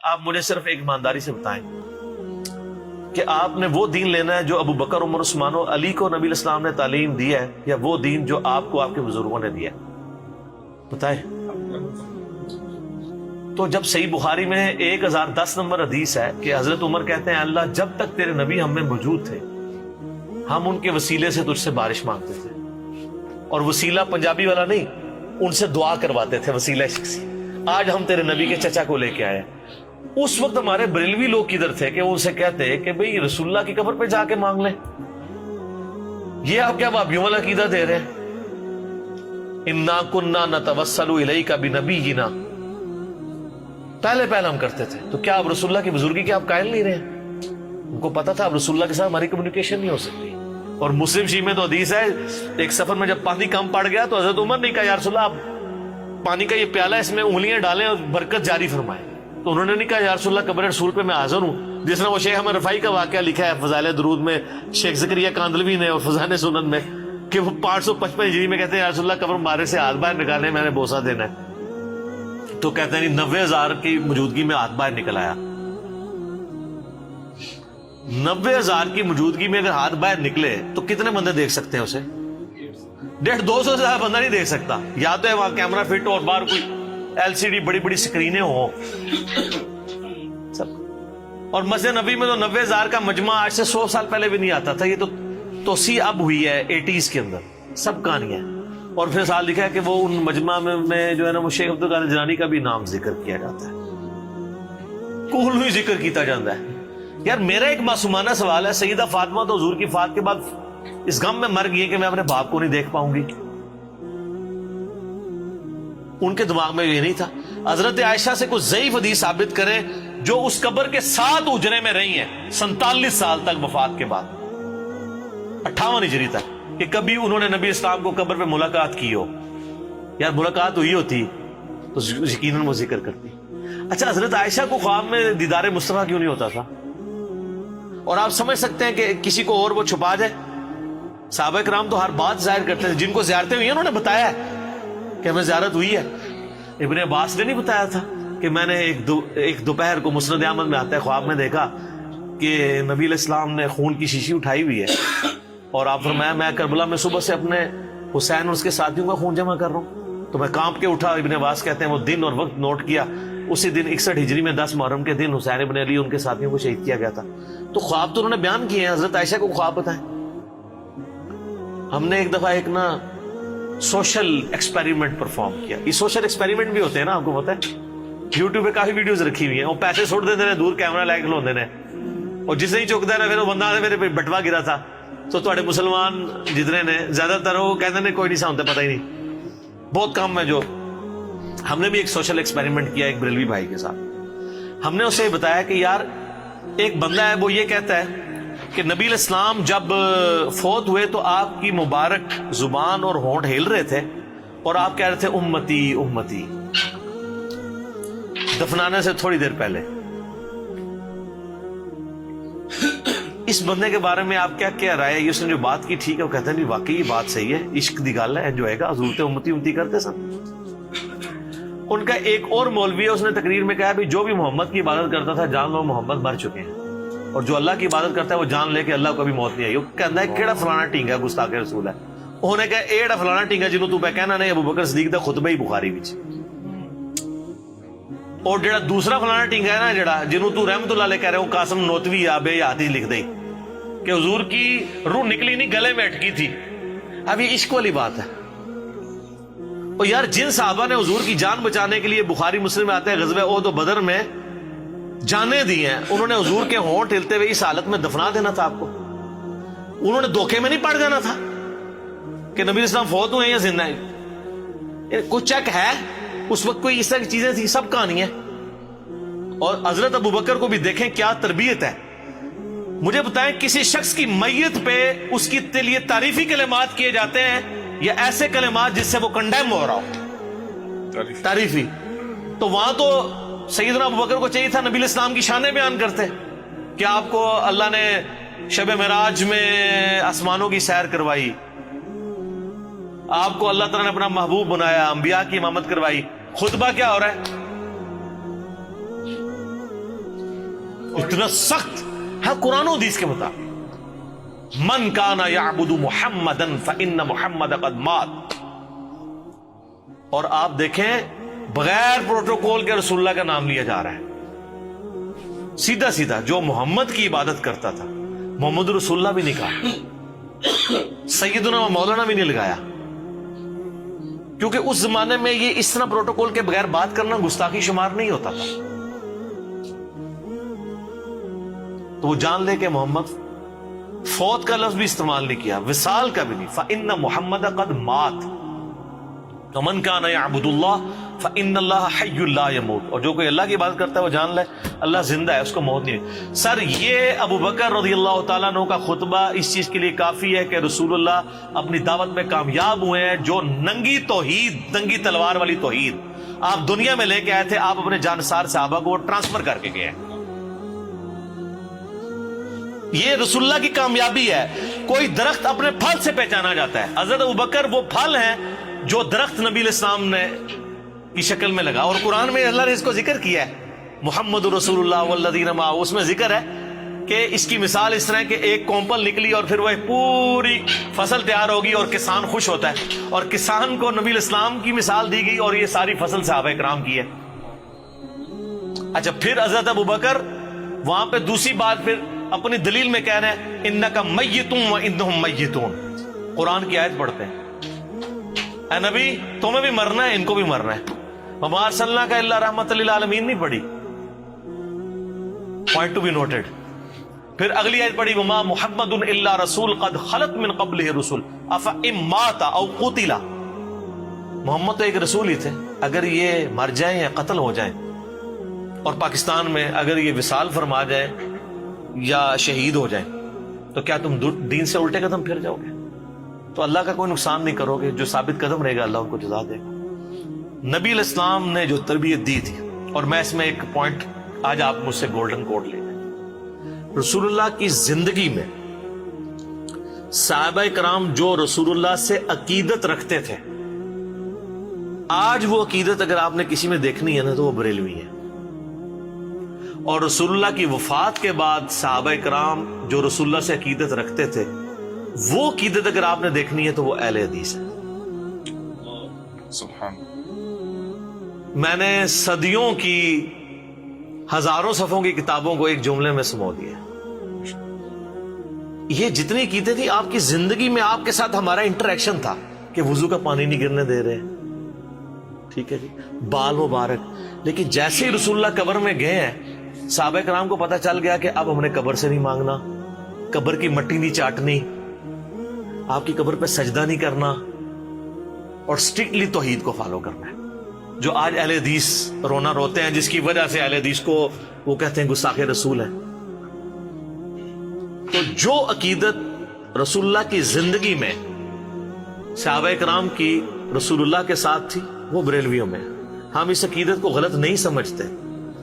آپ مجھے صرف ایک ایمانداری سے بتائیں کہ آپ نے وہ دین لینا ہے جو ابو بکر عمر عثمان و علی کو نبی الاسلام نے تعلیم دی ہے، یا وہ دین جو آپ کو آپ کے بزرگوں نے دیا ہے؟ بتائیں۔ تو جب صحیح بخاری میں 1010 نمبر حدیث ہے کہ حضرت عمر کہتے ہیں اللہ جب تک تیرے نبی ہم میں موجود تھے ہم ان کے وسیلے سے تجھ سے بارش مانگتے تھے، اور وسیلہ پنجابی والا نہیں، ان سے دعا کرواتے تھے، وسیلہ شخصی۔ آج ہم تیرے نبی کے چچا کو لے کے آئے ہیں۔ اس وقت ہمارے بریلوی لوگ کدھر تھے کہ وہ ان سے کہتے کہ بھئی رسول اللہ کی قبر پہ جا کے مانگ لیں؟ یہ آپ کیا وہابیوں والا عقیدہ دے رہے ہیں؟ انا کننا نتوسل الیک بنبینا، پہلے ہم کرتے تھے، تو کیا آپ رسول اللہ کی بزرگی کے آپ قائل نہیں رہے؟ ان کو پتا تھا اب رسول اللہ کے ساتھ ہماری کمیونیکیشن نہیں ہو سکتی۔ اور مسلم شیعہ میں تو حدیث ہے ایک سفر میں جب پانی کم پڑ گیا تو حضرت عمر نے کہا یا رسول اللہ آپ پانی کا یہ پیالہ اس میں انگلیاں ڈالیں اور برکت جاری فرمائیں، تو انہوں نے نہیں کہا یا رسول اللہ قبر رسول پہ میں حاضر ہوں، جس نے وہ شیخ احمد رفاعی کا واقعہ لکھا ہے فضائل درود میں، شیخ زکریا کاندلوی نے اور فضائل سنن میں، کہ وہ 555 ہجری میں کہتے ہیں یا رسول اللہ قبر مارے سے ہاتھ باہر نکالنے میں نے بوسہ دینا ہے، تو کہتے ہیں 90,000 کی موجودگی میں ہاتھ باہر نکل آیا۔ 90,000 کی موجودگی میں اگر ہاتھ باہر نکلے تو کتنے بندے دیکھ سکتے ہیں اسے؟ 150-200 سے زیادہ بندہ نہیں دیکھ سکتا، یا تو ہے وہاں کیمرہ فٹ ہو اور باہر کوئی LCD بڑی بڑی سکرینیں ہوں سب۔ اور مسجد نبی میں تو 90,000 کا مجمع آج سے 100 سال پہلے بھی نہیں آتا تھا، یہ تو توسیع اب ہوئی ہے 80s کے اندر، سب کہانیاں۔ اور پھر سال لکھا ہے کہ وہ ان مجمع میں جو ہے نا وہ شیخ عبدالقادر جیلانی کا بھی نام ذکر کیا جاتا ہے، کول ہی ذکر کیتا جاتا ہے۔ یار میرا ایک معصومانہ سوال ہے، سیدہ فاطمہ تو حضور کی وفات کے بعد اس غم میں مر گئی کہ میں اپنے باپ کو نہیں دیکھ پاؤں گی، ان کے دماغ میں یہ نہیں تھا؟ حضرت عائشہ سے کچھ ضعیف حدیث ثابت کریں جو اس قبر کے 7 اجرے میں رہی ہیں 47 سال تک وفات کے بعد، 58 ہجری تک، کہ کبھی انہوں نے نبی اسلام کو قبر پہ ملاقات کی ہو۔ یار ملاقات ہوئی ہوتی تو یقیناً وہ ذکر کرتی۔ اچھا حضرت عائشہ کو خواب میں دیدار مصطفیٰ کیوں نہیں ہوتا تھا؟ اور آپ سمجھ سکتے ہیں کہ کسی کو اور وہ چھپا جائے؟ صحابہ کرام تو ہر بات ظاہر کرتے تھے، جن کو زیارتیں ہوئی ہیں انہوں نے بتایا ہے کہ ہمیں زیارت ہوئی ہے۔ ابن عباس نے نہیں بتایا تھا کہ میں نے ایک دوپہر کو مسند احمد میں آتا ہے خواب میں دیکھا کہ نبی علیہ السلام نے خون کی شیشی اٹھائی ہوئی ہے، اور آپ فرمایا میں کربلا میں صبح سے اپنے حسین اور اس کے ساتھیوں کا خون جمع کر رہا ہوں، تو میں کانپ کے اٹھا۔ ابن عباس کہتے ہیں وہ دن اور وقت نوٹ کیا، اسی دن 61 ہجری میں 10 محرم کے دن حسین ابن علی ان کے ساتھیوں کو شہید کیا گیا تھا۔ تو خواب تو انہوں نے بیان کیے ہیں، حضرت عائشہ کو خواب بتائیں۔ ہم نے ایک دفعہ ایک نا سوشل ایکسپیریمنٹ پرفارم کیا، یہ سوشل ایکسپیریمنٹ بھی ہوتے ہیں نا، آپ کو پتا ہے یوٹیوب پہ کافی ویڈیوز رکھی ہوئی ہیں، وہ پیسے سٹ دیتے ہیں دور کیمرہ لے کے کھلوندے نے، اور جسے ہی چکتا ہے نا پھر وہ بندہ میرے پہ بٹوا گرا تھا، تو تھوڑے مسلمان جتنے نے زیادہ تر وہ کہتے ہیں کوئی نہیں سامتے، پتہ ہی نہیں، بہت کم ہے جو۔ ہم نے بھی ایک سوشل ایکسپیریمنٹ کیا ایک بریلوی بھائی کے ساتھ۔ ہم نے اسے بتایا کہ یار ایک بندہ ہے وہ یہ کہتا ہے کہ نبی علیہ السلام جب فوت ہوئے تو آپ کی مبارک زبان اور ہونٹ ہل رہے تھے اور آپ کہہ رہے تھے امتی امتی، دفنانے سے تھوڑی دیر پہلے۔ اس بندے کے بارے میں آپ کیا رائے ہے؟ اس نے جو بات کی ٹھیک ہے؟ وہ کہتے ہیں نہیں واقعی یہ بات صحیح ہے، عشق دی گل ہے، جو ہے گا حضور تے امتی امتی کرتے سن۔ ان کا ایک اور مولوی ہے، اس نے تقریر میں کہا بھی جو بھی محمد کی عبادت کرتا تھا جان لو محمد مر چکے ہیں، اور جو اللہ کی عبادت کرتا ہے وہ جان لے کہ اللہ کو بھی موت نہیں آئی۔ وہ کہتا ہے کیڑا فلانا ٹینگا گستاخ رسول ہے، انہوں نے کہا ایڑا فلانا ٹینگا جنہوں تو پہ کہنا نہیں ابو بکر صدیق دا خطبہ ہی بخاری وچ، اور جڑا دوسرا فلانا ٹینگا ہے نا جڑا جنہوں تو رحمت اللہ علیہ کہہ رہے ہو قاسم نوتوی یا بے یادی لکھ دیں کہ حضور کی روح نکلی نہیں گلے میں اٹکی تھی۔ اب یہ عشق والی بات ہے۔ اور یار جن صحابہ نے حضور کی جان بچانے کے لیے بخاری مسلم میں آتے ہیں غزوہ احد و بدر میں جانے دی ہیں، انہوں نے حضور کے ہونٹ ہلتے ہوئے اس حالت میں دفنا دینا تھا آپ کو؟ انہوں نے دھوکے میں نہیں پڑ جانا تھا کہ نبی اسلام فوت ہوئے ہیں یا زندہ ہیں؟ کچھ چیک ہے اس وقت کوئی اس طرح کی چیزیں تھی؟ سب کہانی ہے۔ اور حضرت ابو بکر کو بھی دیکھیں کیا تربیت ہے۔ مجھے بتائیں کسی شخص کی میت پہ اس کی لیے تعریفی کلمات کیے جاتے ہیں یا ایسے کلمات جس سے وہ کنڈیم ہو رہا ہو؟ تعریفی۔ تو وہاں تو سیدنا ابو بکر کو چاہیے تھا نبی علیہ السلام کی شانیں بیان کرتے کہ آپ کو اللہ نے شب معراج میں آسمانوں کی سیر کروائی، آپ کو اللہ تعالیٰ نے اپنا محبوب بنایا، انبیاء کی امامت کروائی۔ خطبہ کیا ہو رہا ہے؟ اتنا سخت ہے قرآن و حدیث کے مطابق. من کانا یعبد محمدا فإن محمد قد مات. اور آپ دیکھیں بغیر پروٹوکول کے رسول اللہ کا نام لیا جا رہا ہے. سیدھا سیدھا جو محمد کی عبادت کرتا تھا محمد رسول اللہ بھی نہیں کہا, سیدنا و مولانا بھی نہیں لگایا, کیونکہ اس زمانے میں یہ اس طرح پروٹوکول کے بغیر بات کرنا گستاخی شمار نہیں ہوتا تھا. تو وہ جان لے کہ محمد, فوت کا لفظ بھی استعمال نہیں کیا, وصال کا بھی نہیں. فَإِنَّ مُحَمَّدَ قَدْ مَاتَ وَمَنْ كَانَ يَعْبُدُ اللَّهَ فَإِنَّ اللَّهَ حَيٌّ لَا يَمُوتُ. اور جو کوئی اللہ کی عبادت کرتا ہے وہ جان لے اللہ زندہ ہے, اس کو موت نہیں ہے. سر یہ ابو بکر رضی اللہ تعالیٰ عنہ کا خطبہ اس چیز کے لیے کافی ہے کہ رسول اللہ اپنی دعوت میں کامیاب ہوئے ہیں. جو ننگی توحید, ننگی تلوار والی توحید آپ دنیا میں لے کے آئے تھے, آپ اپنے جانسار صحابہ کو ٹرانسفر کر کے گئے ہیں. یہ رسول اللہ کی کامیابی ہے. کوئی درخت اپنے پھل سے پہچانا جاتا ہے. حضرت ابوبکر وہ پھل ہیں جو درخت نبی علیہ السلام نے کی شکل میں لگا, اور قرآن میں اللہ نے اس کو ذکر کیا ہے, محمد رسول اللہ والذین معہ. اس میں ذکر ہے کہ اس کی مثال اس طرح کہ ایک کومپل نکلی اور پھر وہ پوری فصل تیار ہوگی اور کسان خوش ہوتا ہے, اور کسان کو نبی علیہ السلام کی مثال دی گئی اور یہ ساری فصل صحابہ کرام کی ہے. اچھا پھر حضرت ابوبکر وہاں پہ دوسری بات پھر اپنی دلیل میں کہہ رہے ہیں انک میت وانہم میتون. قرآن کی آیت پڑھتے ہیں, اے نبی تمہیں بھی مرنا ہے, ان کو بھی مرنا ہے. وما ارسلناک الا رحمۃ للعالمین نہیں پڑھی, پوائنٹ ٹو بی نوٹڈ. پھر اگلی آیت پڑھی وما محمد الا رسول قد خلت من قبلہ الرسل افان مات او قتل. محمد تو ایک رسول ہی تھے, اگر یہ مر جائیں یا قتل ہو جائیں, اور پاکستان میں اگر یہ وصال فرما جائیں یا شہید ہو جائیں, تو کیا تم دین سے الٹے قدم پھر جاؤ گے؟ تو اللہ کا کوئی نقصان نہیں کرو گے. جو ثابت قدم رہے گا اللہ ان کو جزا دے گا. نبی علیہ السلام نے جو تربیت دی تھی, اور میں اس میں ایک پوائنٹ آج آپ مجھ سے گولڈن کوڈ لے لیں. رسول اللہ کی زندگی میں صحابہ کرام جو رسول اللہ سے عقیدت رکھتے تھے, آج وہ عقیدت اگر آپ نے کسی میں دیکھنی ہے نا تو وہ بریلوی ہے. اور رسول اللہ کی وفات کے بعد صحابہ کرام جو رسول اللہ سے عقیدت رکھتے تھے, وہ عقیدت اگر آپ نے دیکھنی ہے تو وہ اہل حدیث ہے. سبحان. میں نے صدیوں کی ہزاروں صفحوں کی کتابوں کو ایک جملے میں سمو دیا. یہ جتنی عقیدت تھی آپ کی زندگی میں, آپ کے ساتھ ہمارا انٹریکشن تھا کہ وضو کا پانی نہیں گرنے دے رہے, ٹھیک ہے جی, بال مبارک. لیکن جیسے ہی رسول اللہ قبر میں گئے ہیں, صحابہ کرام کو پتہ چل گیا کہ اب ہم نے قبر سے نہیں مانگنا, قبر کی مٹی نہیں چاٹنی, آپ کی قبر پہ سجدہ نہیں کرنا, اور اسٹرکٹلی توحید کو فالو کرنا ہے. جو آج اہل حدیث رونا روتے ہیں, جس کی وجہ سے اہل حدیث کو وہ کہتے ہیں گستاخ رسول ہے. تو جو عقیدت رسول اللہ کی زندگی میں صحابہ کرام کی رسول اللہ کے ساتھ تھی, وہ بریلویوں میں. ہم اس عقیدت کو غلط نہیں سمجھتے,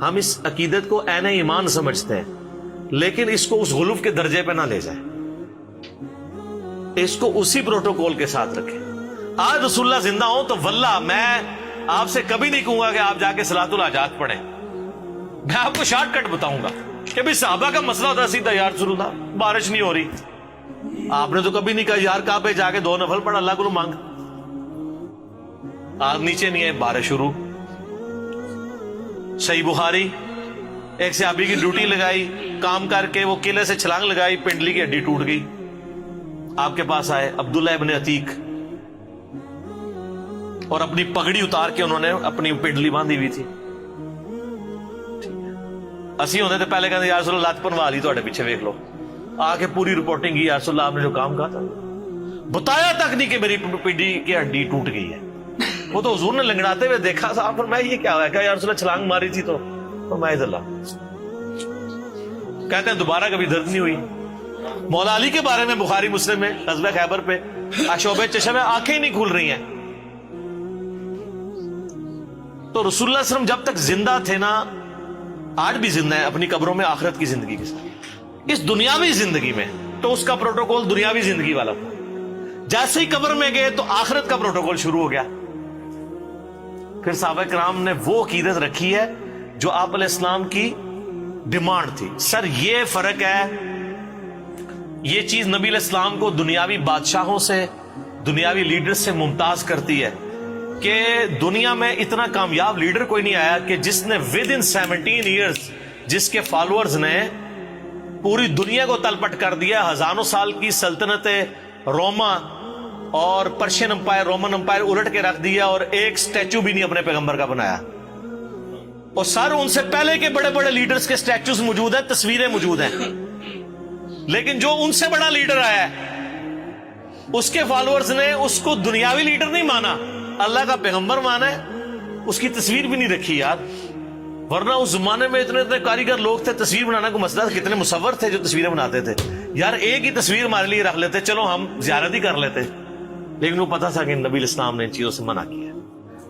ہم اس عقیدت کو عین ایمان سمجھتے ہیں, لیکن اس کو اس غلوف کے درجے پہ نہ لے جائیں, اس کو اسی پروٹوکول کے ساتھ رکھیں. آج رسول اللہ زندہ ہوں تو واللہ میں آپ سے کبھی نہیں کہوں گا کہ آپ جا کے صلاۃ الحاجات پڑھیں. میں آپ کو شارٹ کٹ بتاؤں گا کہ بھی صحابہ کا مسئلہ ہوتا ہے سیدھا, یا رسول اللہ بارش نہیں ہو رہی, آپ نے تو کبھی نہیں کہا یار کعبے جا کے 2 نفل پڑھ اللہ کو مانگ, آپ نیچے نہیں ہے بارش شروع. صحیح بخاری, ایک صحابی کی ڈیوٹی لگائی, کام کر کے وہ قلعے سے چھلانگ لگائی, پنڈلی کی ہڈی ٹوٹ گئی. آپ کے پاس آئے عبداللہ ابن عتیق, اور اپنی پگڑی اتار کے انہوں نے اپنی پنڈلی باندھی ہوئی تھی. اسی ہوتے تھے پہلے کہتے یا رسول اللہ لات پنوا لی تھوڑے پیچھے دیکھ لو, آ کے پوری رپورٹنگ کی یا رسول اللہ آپ نے جو کام کہا تھا, بتایا تک نہیں کہ میری پنڈلی کی ہڈی ٹوٹ گئی ہے. وہ تو حضور نے لنگڑاتے ہوئے دیکھا تھا, فرمایا یہ کیا ہوا, کہ یا رسول اللہ چھلانگ ماری تھی تو فرمایا اللہ. کہتے ہیں دوبارہ کبھی درد نہیں ہوئی. مولا علی کے بارے میں بخاری مسلم میں غزوہ خیبر پہ شعب چشم میں آنکھیں ہی نہیں کھل رہی ہیں. تو رسول اللہ صلی اللہ علیہ وسلم جب تک زندہ تھے نا, آج بھی زندہ ہے اپنی قبروں میں آخرت کی زندگی کے ساتھ. اس دنیاوی زندگی میں تو اس کا پروٹوکول دنیاوی زندگی والا تھا, جیسے ہی قبر میں گئے تو آخرت کا پروٹوکول شروع ہو گیا. پھر صحابہ کرام نے وہ عقیدت رکھی ہے جو آپ علیہ السلام کی ڈیمانڈ تھی. سر یہ فرق ہے, یہ چیز نبی علیہ السلام کو دنیاوی بادشاہوں سے, دنیاوی لیڈر سے ممتاز کرتی ہے کہ دنیا میں اتنا کامیاب لیڈر کوئی نہیں آیا کہ جس نے ود ان 17 ایئرز جس کے فالوورز نے پوری دنیا کو تلپٹ کر دیا. ہزاروں سال کی سلطنت روما اور پرشین امپائر, رومن امپائر الٹ کے رکھ دیا, اور ایک سٹیچو بھی نہیں اپنے پیغمبر کا بنایا. اور سر ان سے پہلے کے بڑے بڑے لیڈرز کے سٹیچوز موجود ہیں, تصویریں موجود ہیں, لیکن جو ان سے بڑا لیڈر آیا ہے اس کے فالوورز نے اس کو دنیاوی لیڈر نہیں مانا, اللہ کا پیغمبر مانا ہے, اس کی تصویر بھی نہیں رکھی یار. ورنہ اس زمانے میں اتنے اتنے کاریگر لوگ تھے, تصویر بنانا کو مسئلہ, کتنے مصور تھے جو تصویریں بناتے تھے یار. ایک ہی تصویر ہمارے لیے رکھ لیتے, چلو ہم زیارت ہی کر لیتے. لیکن وہ پتا تھا کہ نبی علیہ السلام نے ان چیزوں سے منع کیا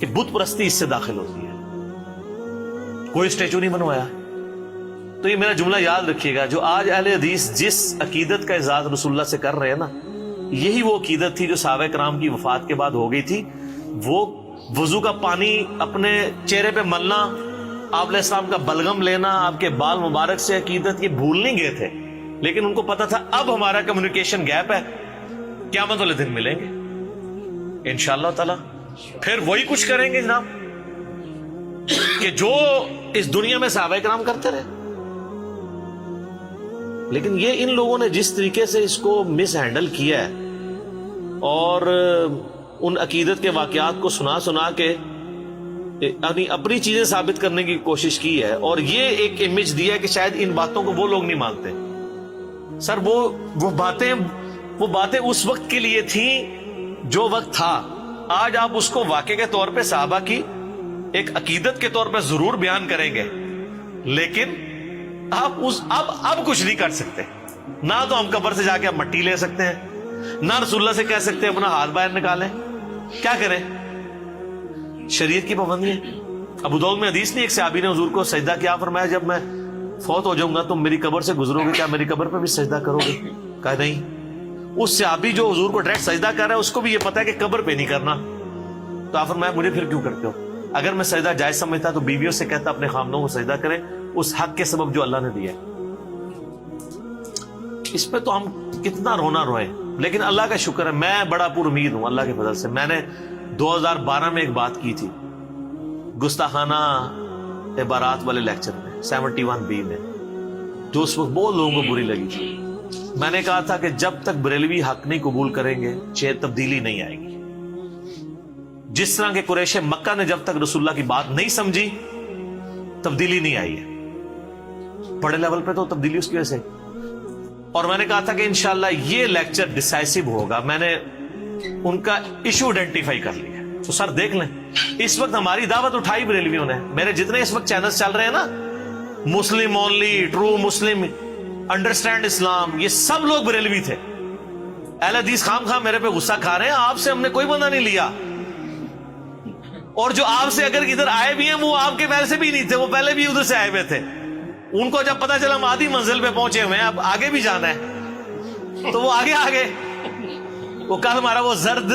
کہ بت پرستی اس سے داخل ہوتی ہے. کوئی اسٹیچو نہیں بنوایا. تو یہ میرا جملہ یاد رکھیے گا, جو آج اہل حدیث جس عقیدت کا اعزاز رسول اللہ سے کر رہے ہیں نا, یہی وہ عقیدت تھی جو صحابہ کرام کی وفات کے بعد ہو گئی تھی. وہ وضو کا پانی اپنے چہرے پہ ملنا, آپ علیہ السلام کا بلغم لینا, آپ کے بال مبارک سے عقیدت, یہ بھول نہیں گئے تھے. لیکن ان کو پتا تھا اب ہمارا کمیونیکیشن گیپ ہے, قیامت والے دن ملیں گے انشاءاللہ تعالی, پھر وہی کچھ کریں گے جناب کہ جو اس دنیا میں صحابہ کرام کرتے رہے. لیکن یہ ان لوگوں نے جس طریقے سے اس کو مس ہینڈل کیا ہے اور ان عقیدت کے واقعات کو سنا سنا کے اپنی چیزیں ثابت کرنے کی کوشش کی ہے, اور یہ ایک امیج دیا ہے کہ شاید ان باتوں کو وہ لوگ نہیں مانتے. سر وہ باتیں اس وقت کے لیے تھیں جو وقت تھا. آج آپ اس کو واقعے کے طور پہ صحابہ کی ایک عقیدت کے طور پہ ضرور بیان کریں گے, لیکن آپ اب کچھ نہیں کر سکتے. نہ تو ہم قبر سے جا کے مٹی لے سکتے ہیں, نہ رسول اللہ سے کہہ سکتے ہیں اپنا ہاتھ باہر نکالیں. کیا کریں؟ شریعت کی پابندی ہے. ابو داؤد میں حدیث نہیں, ایک صحابی نے حضور کو سجدہ کیا, فرمایا جب میں فوت ہو جاؤں گا تم میری قبر سے گزرو گے, کیا میری قبر پہ بھی سجدہ کرو گے؟ کہا نہیں. اس صحابی جو حضور کو ڈائریکٹ سجدہ کر رہا ہے اس کو بھی یہ پتا ہے کہ قبر پہ نہیں کرنا, تو آپ فرمایا مجھے پھر کیوں کرتے ہو؟ اگر میں سجدہ جائز سمجھتا تو بیویوں سے کہتا اپنے خامدوں کو سجدہ کریں اس حق کے سبب جو اللہ نے دیا. اس پہ تو ہم کتنا رونا روئے, لیکن اللہ کا شکر ہے میں بڑا پر امید ہوں اللہ کے فضل سے. میں نے 2012 میں ایک بات کی تھی گستاخانہ عبارات والے لیکچر میں 71B میں, جو اس وقت بہت لوگوں کو بری لگی تھی. میں نے کہا تھا کہ جب تک بریلوی حق نہیں قبول کریں گے تبدیلی نہیں آئے گی. جس طرح کے قریش مکہ نے جب تک رسول اللہ کی بات نہیں سمجھی تبدیلی نہیں آئی ہے. بڑے لیول پہ تو تبدیلی اس کی وجہ سے. اور میں نے کہا تھا کہ انشاءاللہ یہ لیکچر ڈیسائسو ہوگا. میں نے ان کا ایشو آئیڈینٹیفائی کر لیا. تو سر دیکھ لیں اس وقت ہماری دعوت اٹھائی بریلویوں نے. میرے جتنے اس وقت چینلز چل رہے ہیں نا, Muslim only, true Muslim, understand Islam, یہ سب لوگ بریلوی تھے. اہل حدیث خام میرے پہ غصہ کھا رہے ہیں. آپ سے ہم نے کوئی بندہ نہیں لیا, اور جو آپ سے اگر ادھر آئے بھی ہیں وہ آپ کے پہلے سے بھی نہیں تھے, وہ پہلے بھی ادھر سے آئے ہوئے تھے. ان کو جب پتا چلا ہم آدھی منزل پہ پہنچے ہوئے ہیں, اب آگے بھی جانا ہے, تو وہ آگے. وہ کل ہمارا وہ زرد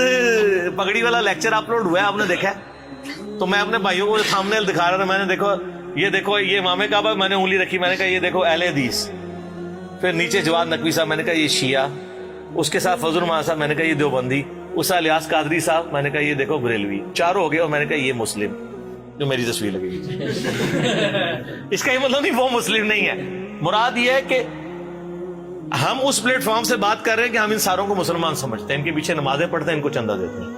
پگڑی والا لیکچر اپلوڈ ہوا ہے, آپ نے دیکھا ہے؟ تو میں اپنے بھائیوں کو سامنے دکھا رہا تھا, میں نے دیکھو یہ امام کعبہ, میں نے انگلی رکھی, میں نے کہا یہ دیکھو اہل حدیث. پھر نیچے جواد نقوی صاحب, میں نے کہا یہ شیعہ. اس کے ساتھ فضل الرحمان صاحب, میں نے کہا یہ دیوبندی. اس الیاس قادری صاحب, میں نے کہا یہ دیکھو بریلوی. چاروں ہو گئے, اور میں نے کہا یہ مسلم جو میری تصویر لگے گی. اس کا یہ مطلب نہیں وہ مسلم نہیں ہے. مراد یہ ہے کہ ہم اس پلیٹ فارم سے بات کر رہے ہیں کہ ہم ان ساروں کو مسلمان سمجھتے ہیں, ان کے پیچھے نمازیں پڑھتے ہیں, ان کو چندہ دیتے ہیں,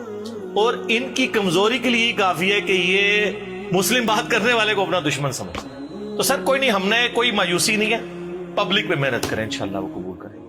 اور ان کی کمزوری کے لیے کافی ہے کہ یہ مسلم بات کرنے والے کو اپنا دشمن سمجھتے ہیں. تو سر کوئی نہیں, ہم نے کوئی مایوسی نہیں ہے, پبلک پہ محنت کریں, انشاءاللہ وہ قبول کریں.